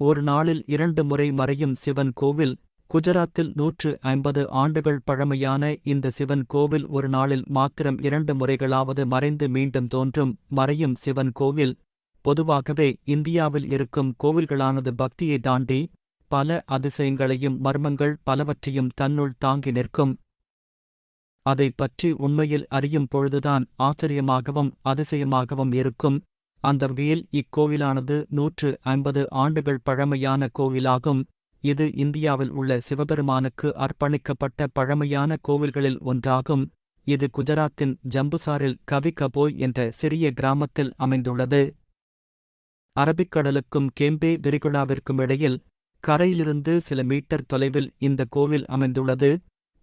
ஒரு நாளில் 2 முறை மறையும் சிவன் கோவில். குஜராத்தில் 150 ஆண்டுகள் பழமையான இந்த சிவன் கோவில் ஒரு நாளில் மாத்திரம் 2 முறைகளாவது மறைந்து மீண்டும் தோன்றும் மறையும் சிவன் கோவில். பொதுவாகவே இந்தியாவில் இருக்கும் கோவில்களானது பக்தியை தாண்டி பல அதிசயங்களையும் மர்மங்கள் பலவற்றையும் தன்னுள் தாங்கி நிற்கும். அதைப் பற்றி உண்மையில் அறியும் பொழுதுதான் ஆச்சரியமாகவும் அதிசயமாகவும் இருக்கும். அந்த வகையில் இக்கோவிலானது 150 ஆண்டுகள் பழமையான கோவிலாகும். இது இந்தியாவில் உள்ள சிவபெருமானுக்கு அர்ப்பணிக்கப்பட்ட பழமையான கோவில்களில் ஒன்றாகும். இது குஜராத்தின் ஜம்புசாரில் கவி கபோய் என்ற சிறிய கிராமத்தில் அமைந்துள்ளது. அரபிக்கடலுக்கும் கேம்பே விரிகுடாவிற்கும் இடையில் கரையிலிருந்து சில மீட்டர் தொலைவில் இந்த கோவில் அமைந்துள்ளது.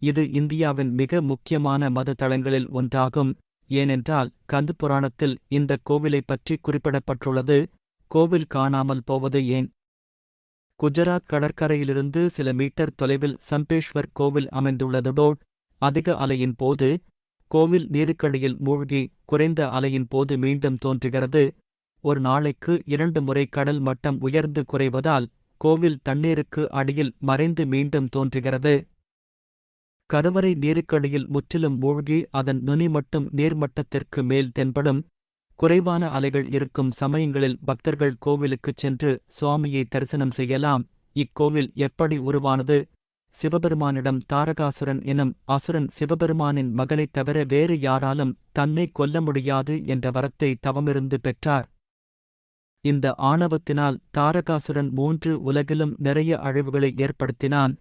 இது இந்தியாவின் மிக முக்கியமான மத தலங்களில் ஒன்றாகும். ஏனென்றால் கந்த புராணத்தில் இந்த கோவிலைப் பற்றி குறிப்பிடப்பட்டுள்ளது. கோவில் காணாமல் போவது ஏன்? குஜராத் கடற்கரையிலிருந்து சில மீட்டர் தொலைவில் சம்பேஷ்வர் கோவில் அமைந்துள்ளதோடு அதிக அலையின் போது கோவில் நீருக்கடியில் மூழ்கி குறைந்த அலையின் போது மீண்டும் தோன்றுகிறது. ஒரு நாளைக்கு 2 முறை கடல் மட்டம் உயர்ந்து குறைவதால் கோவில் தண்ணீருக்கு அடியில் மறைந்து மீண்டும் தோன்றுகிறது. கருவறை நீருக்கடியில் முற்றிலும் மூழ்கி அதன் நுனி மட்டும் நீர்மட்டத்திற்கு மேல் தென்படும். குறைவான அலைகள் இருக்கும் சமயங்களில் பக்தர்கள் கோவிலுக்குச் சென்று சுவாமியை தரிசனம் செய்யலாம். இக்கோவில் எப்படி உருவானது? சிவபெருமானிடம் தாரகாசுரன் எனும் அசுரன் சிவபெருமானின் மகனைத் தவிர வேறு யாராலும் தன்னை கொல்ல முடியாது என்ற வரத்தை தவமிருந்து பெற்றார். இந்த ஆணவத்தினால் தாரகாசுரன் 3 உலகிலும் நிறைய அழிவுகளை ஏற்படுத்தினான்.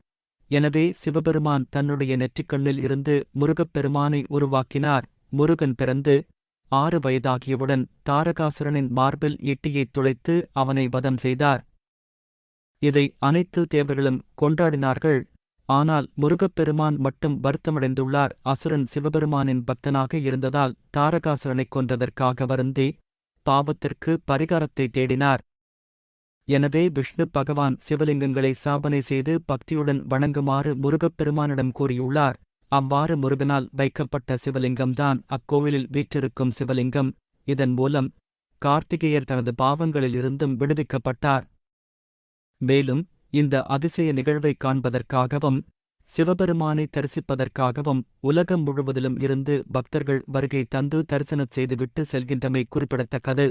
எனவே சிவபெருமான் தன்னுடைய நெற்றிக்கண்ணில் இருந்து முருகப்பெருமானை உருவாக்கினார். முருகன் பிறந்து 6 வயதாகியவுடன் தாரகாசுரனின் மார்பில் ஈட்டியைத் துளைத்து அவனை வதம் செய்தார். இதை அனைத்து தேவர்களும் கொண்டாடினார்கள். ஆனால் முருகப்பெருமான் மட்டும் வருத்தமடைந்துள்ளார். அசுரன் சிவபெருமானின் பக்தனாக இருந்ததால் தாரகாசுரனைக் கொன்றதற்காக வருந்தி பாவத்திற்கு பரிகாரத்தை தேடினார். எனவே விஷ்ணு பகவான் சிவலிங்கங்களை சாபனை செய்து பக்தியுடன் வணங்குமாறு முருகப்பெருமானிடம் கூறியுள்ளார். அவ்வாறு முருகனால் வைக்கப்பட்ட சிவலிங்கம்தான் அக்கோவிலில் வீற்றிருக்கும் சிவலிங்கம். இதன் மூலம் கார்த்திகேயர் தனது பாவங்களிலிருந்தும் விடுவிக்கப்பட்டார். மேலும் இந்த அதிசய நிகழ்வை காண்பதற்காகவும் சிவபெருமானை தரிசிப்பதற்காகவும் உலகம் முழுவதிலும் இருந்து பக்தர்கள் வருகை தந்து தரிசனம் செய்துவிட்டு செல்கின்றமை குறிப்பிடத்தக்கது.